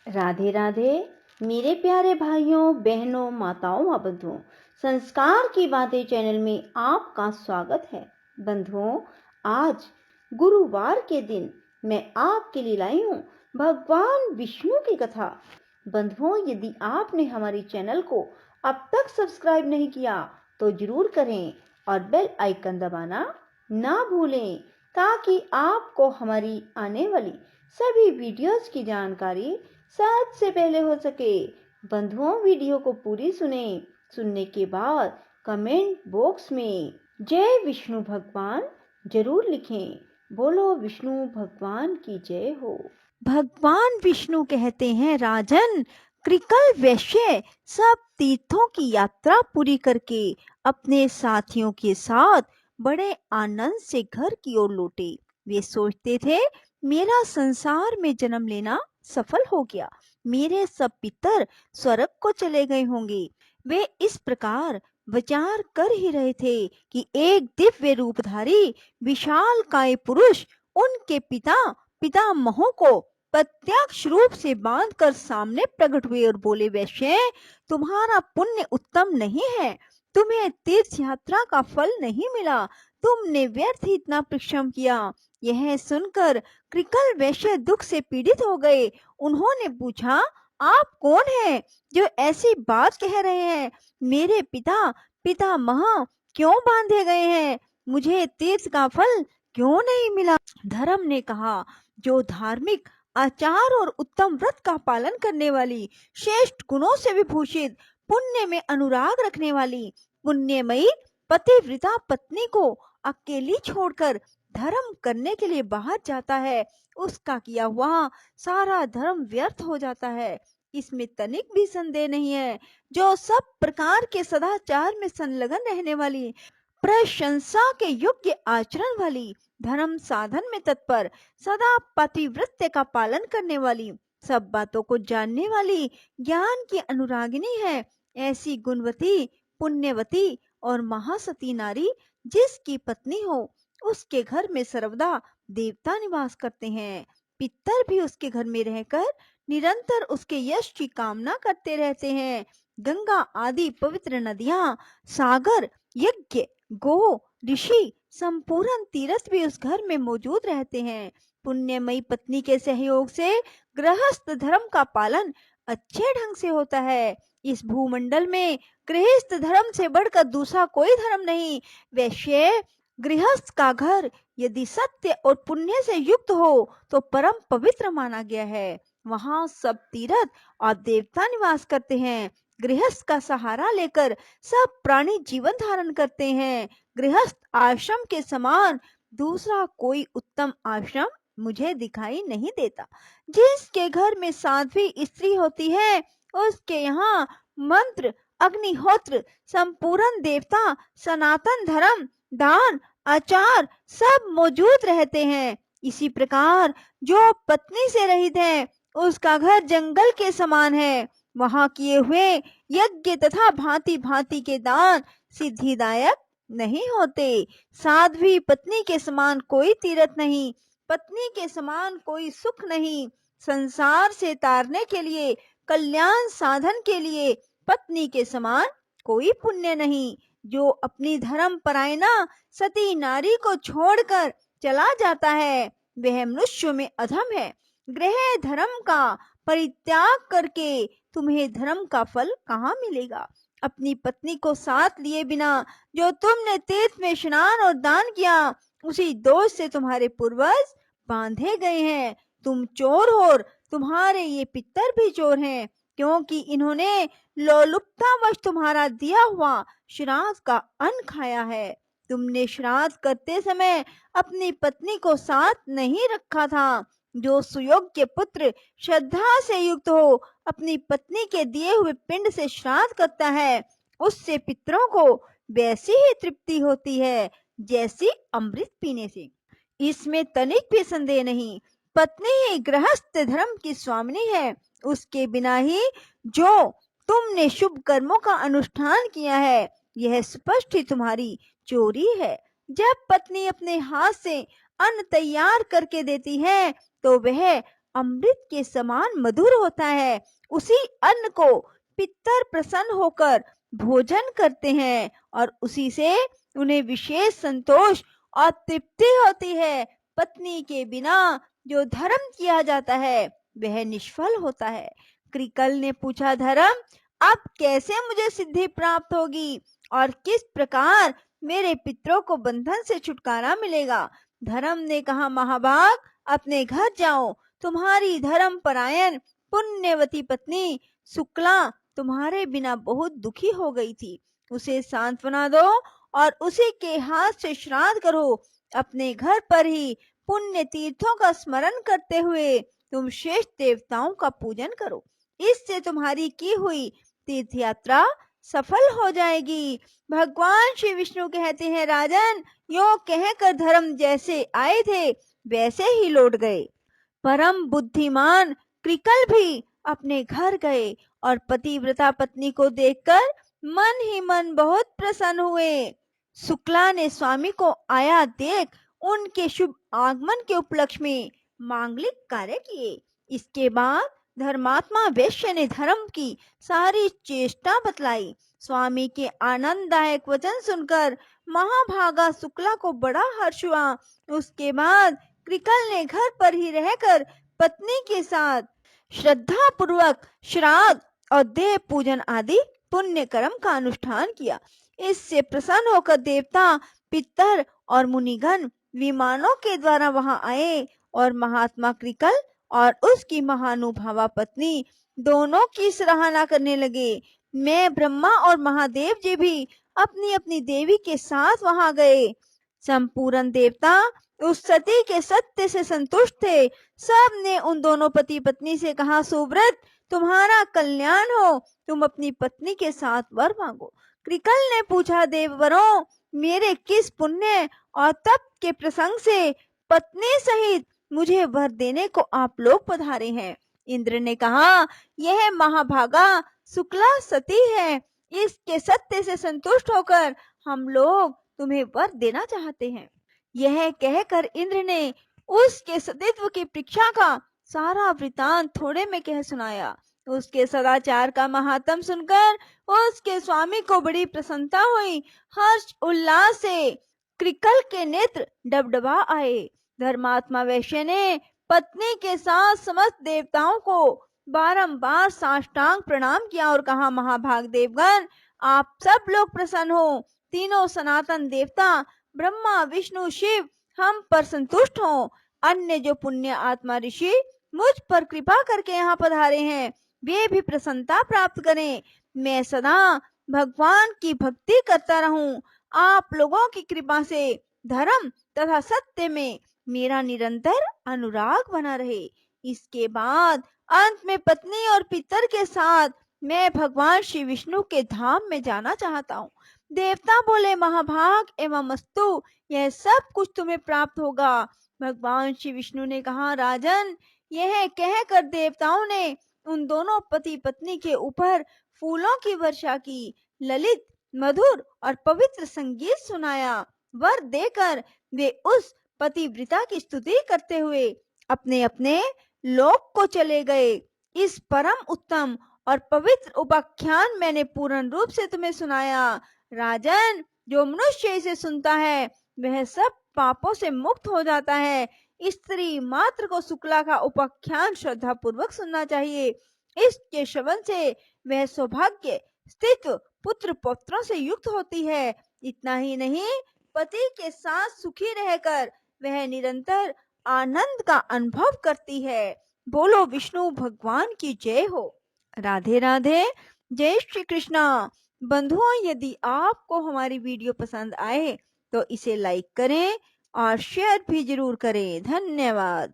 राधे राधे मेरे प्यारे भाइयों बहनों माताओं व बंधुओं, संस्कार की बातें चैनल में आपका स्वागत है। बंधुओं, आज गुरुवार के दिन मैं आपके लिए लाई हूँ भगवान विष्णु की कथा। बंधुओं, यदि आपने हमारे चैनल को अब तक सब्सक्राइब नहीं किया तो जरूर करें और बेल आइकन दबाना ना भूलें, ताकि आपको हमारी आने वाली सभी वीडियोस की जानकारी सबसे पहले हो सके। बंधुओं, वीडियो को पूरी सुनने के बाद कमेंट बॉक्स में जय विष्णु भगवान जरूर लिखें। बोलो विष्णु भगवान की जय हो। भगवान विष्णु कहते हैं, राजन, कृकल वैश्य सब तीर्थों की यात्रा पूरी करके अपने साथियों के साथ बड़े आनंद से घर की ओर लौटे। वे सोचते थे, मेरा संसार में जन्म लेना सफल हो गया, मेरे सब पितर स्वर्ग को चले गए होंगे। वे इस प्रकार विचार कर ही रहे थे कि एक दिव्य रूपधारी विशाल काय पुरुष उनके पितामहों को प्रत्यक्ष रूप से बांधकर सामने प्रकट हुए और बोले, वैश्य, तुम्हारा पुण्य उत्तम नहीं है, तुम्हें तीर्थ यात्रा का फल नहीं मिला, तुमने व्यर्थ ही इतना परिश्रम किया। यह सुनकर कृकल वैश्य दुख से पीड़ित हो गए। उन्होंने पूछा, आप कौन हैं जो ऐसी बात कह रहे हैं? मेरे पितामह क्यों बांधे गए हैं? मुझे तीर्थ का फल क्यों नहीं मिला? धर्म ने कहा, जो धार्मिक आचार और उत्तम व्रत का पालन करने वाली, श्रेष्ठ गुणों से विभूषित, पुण्य में अनुराग रखने वाली पुण्यमयी पतिव्रता पत्नी को अकेली छोड़कर धर्म करने के लिए बाहर जाता है, उसका किया हुआ सारा धर्म व्यर्थ हो जाता है। इसमें तनिक भी संदेह नहीं है। जो सब प्रकार के सदाचार में संलग्न रहने वाली, प्रशंसा के योग्य आचरण वाली, धर्म साधन में तत्पर, सदा पतिव्रत्य का पालन करने वाली, सब बातों को जानने वाली, ज्ञान की अनुरागिनी है, ऐसी गुणवती, पुण्यवती और महासती नारी जिसकी पत्नी हो, उसके घर में सर्वदा देवता निवास करते हैं। पितर भी उसके घर में रहकर निरंतर उसके यश की कामना करते रहते हैं। गंगा आदि पवित्र नदियां, सागर, यज्ञ, गो, ऋषि, संपूर्ण तीर्थ भी उस घर में मौजूद रहते हैं। पुण्यमयी पत्नी के सहयोग से गृहस्थ धर्म का पालन अच्छे ढंग से होता है। इस भूमंडल में गृहस्थ धर्म से बढ़कर दूसरा कोई धर्म नहीं। वैश्य, गृहस्थ का घर यदि सत्य और पुण्य से युक्त हो तो परम पवित्र माना गया है। वहां सब तीर्थ और देवता निवास करते हैं। गृहस्थ का सहारा लेकर सब प्राणी जीवन धारण करते हैं। गृहस्थ आश्रम के समान दूसरा कोई उत्तम आश्रम मुझे दिखाई नहीं देता। जिसके घर में साध्वी स्त्री होती है, उसके यहाँ मंत्र, अग्निहोत्र, संपूर्ण देवता, सनातन धर्म, दान, आचार सब मौजूद रहते हैं। इसी प्रकार जो पत्नी से रहित है, उसका घर जंगल के समान है। वहां किए हुए यज्ञ तथा भांति भांति के दान सिद्धिदायक नहीं होते। साध्वी पत्नी के समान कोई तीर्थ नहीं, पत्नी के समान कोई सुख नहीं। संसार से तारने के लिए, कल्याण साधन के लिए पत्नी के समान कोई पुण्य नहीं। जो अपनी धर्म परायणा सती नारी को छोड़कर चला जाता है, वह मनुष्य में अधम है। गृह धर्म का परित्याग करके तुम्हें धर्म का फल कहाँ मिलेगा? अपनी पत्नी को साथ लिए बिना जो तुमने तीर्थ में स्नान और दान किया, उसी दोष से तुम्हारे पूर्वज बांधे गए हैं। तुम चोर हो और तुम्हारे ये पितर भी चोर हैं, क्योंकि इन्होंने लोलुपतावश तुम्हारा दिया हुआ श्राद्ध का अन्न खाया है। तुमने श्राद्ध करते समय अपनी पत्नी को साथ नहीं रखा था। जो सुयोग्य पुत्र श्रद्धा से युक्त हो, अपनी पत्नी के दिए हुए पिंड से श्राद्ध करता है, उससे पितरों को वैसी ही तृप्ति होती है जैसी अमृत पीने से। इसमें तनिक भी संदेह नहीं। पत्नी ही गृहस्थ धर्म की स्वामिनी है। उसके बिना ही जो तुमने शुभ कर्मों का अनुष्ठान किया है, यह स्पष्ट ही तुम्हारी चोरी है। जब पत्नी अपने हाथ से अन्न तैयार करके देती है, तो वह अमृत के समान मधुर होता है, उसी अन्न को पितर प्रसन्न होकर भोजन करते हैं और उसी से उन्हें विशेष संतोष और तृप्ति होती है। पत्नी के बिना जो धर्म किया जाता है वह निष्फल होता है। कृकल ने पूछा, धर्म, अब कैसे मुझे सिद्धि प्राप्त होगी और किस प्रकार मेरे पितरों को बंधन से छुटकारा मिलेगा? धर्म ने कहा, महाभाग, अपने घर जाओ। तुम्हारी धर्म परायण पुण्यवती पत्नी शुक्ला तुम्हारे बिना बहुत दुखी हो गई थी। उसे सांत्वना दो और उसी के हाथ से श्राद्ध करो। अपने घर पर ही पुण्य तीर्थों का स्मरण करते हुए तुम श्रेष्ठ देवताओं का पूजन करो। इससे तुम्हारी की हुई तीर्थ यात्रा सफल हो जाएगी। भगवान श्री विष्णु कहते हैं, राजन, यो कहकर धर्म जैसे आए थे वैसे ही लौट गए। परम बुद्धिमान कृकल भी अपने घर गए और पतिव्रता पत्नी को देखकर मन ही मन बहुत प्रसन्न हुए। शुक्ला ने स्वामी को आया देख उनके शुभ आगमन के उपलक्ष्य में मांगलिक कार्य किए। इसके बाद धर्मात्मा वैश्य ने धर्म की सारी चेष्टा बतलाई। स्वामी के आनंददायक वचन सुनकर महाभागा शुक्ला को बड़ा हर्ष हुआ। उसके बाद कृकल ने घर पर ही रहकर पत्नी के साथ श्रद्धा पूर्वक श्राद्ध और देव पूजन आदि पुण्य कर्म का अनुष्ठान किया। इससे प्रसन्न होकर देवता, पितर और मुनिगण विमानों के द्वारा वहां आए और महात्मा कृकल और उसकी महानुभावा पत्नी दोनों की सराहना करने लगे। मैं, ब्रह्मा और महादेव जी भी अपनी अपनी देवी के साथ वहां गए। संपूर्ण देवता उस सती के सत्य से संतुष्ट थे। सब ने उन दोनों पति पत्नी से कहा, सुव्रत, तुम्हारा कल्याण हो, तुम अपनी पत्नी के साथ वर मांगो। कृकल ने पूछा, देववरों, मेरे किस पुण्य और तप के प्रसंग से पत्नी सहित मुझे वर देने को आप लोग पधारे हैं? इंद्र ने कहा, यह महाभागा शुक्ला सती है। इसके सत्य से संतुष्ट होकर हम लोग तुम्हें वर देना चाहते हैं। यह कहकर इंद्र ने उसके सतीत्व की परीक्षा का सारा वृतांत थोड़े में कह सुनाया। उसके सदाचार का महात्म सुनकर उसके स्वामी को बड़ी प्रसन्नता हुई। हर्ष उल्लास से कृकल के नेत्र डबडबा आए। धर्मात्मा वैश्य ने पत्नी के साथ समस्त देवताओं को बारंबार साष्टांग प्रणाम किया और कहा, महाभाग देवगण, आप सब लोग प्रसन्न हो। तीनों सनातन देवता ब्रह्मा, विष्णु, शिव हम पर संतुष्ट हो। अन्य जो पुण्य आत्मा ऋषि मुझ पर कृपा करके यहाँ पधारे हैं वे भी प्रसन्नता प्राप्त करें। मैं सदा भगवान की भक्ति करता रहूं। आप लोगों की कृपा से धर्म तथा सत्य में मेरा निरंतर अनुराग बना रहे। इसके बाद अंत में पत्नी और पितर के साथ मैं भगवान श्री विष्णु के धाम में जाना चाहता हूँ। देवता बोले, महाभाग एवं अस्तु, यह सब कुछ तुम्हें प्राप्त होगा। भगवान श्री विष्णु ने कहा, राजन, यह कहकर देवताओं ने उन दोनों पति पत्नी के ऊपर फूलों की वर्षा की, ललित, मधुर और पवित्र संगीत सुनाया। वर देकर वे उस पतिव्रता की स्तुति करते हुए अपने अपने लोक को चले गए। इस परम उत्तम और पवित्र उपाख्यान मैंने पूर्ण रूप से तुम्हें सुनाया। राजन, जो मनुष्य इसे सुनता है वह सब पापों से मुक्त हो जाता है। स्त्री मात्र को शुक्ला का उपाख्यान श्रद्धा पूर्वक सुनना चाहिए। इसके श्रवण से वह सौभाग्य, स्थित्व, पुत्र पौत्रों से युक्त होती है। इतना ही नहीं, पति के साथ सुखी रहकर वह निरंतर आनंद का अनुभव करती है। बोलो विष्णु भगवान की जय हो। राधे राधे। जय श्री कृष्णा। बंधुओं, यदि आपको हमारी वीडियो पसंद आए तो इसे लाइक करें और शेयर भी जरूर करें। धन्यवाद।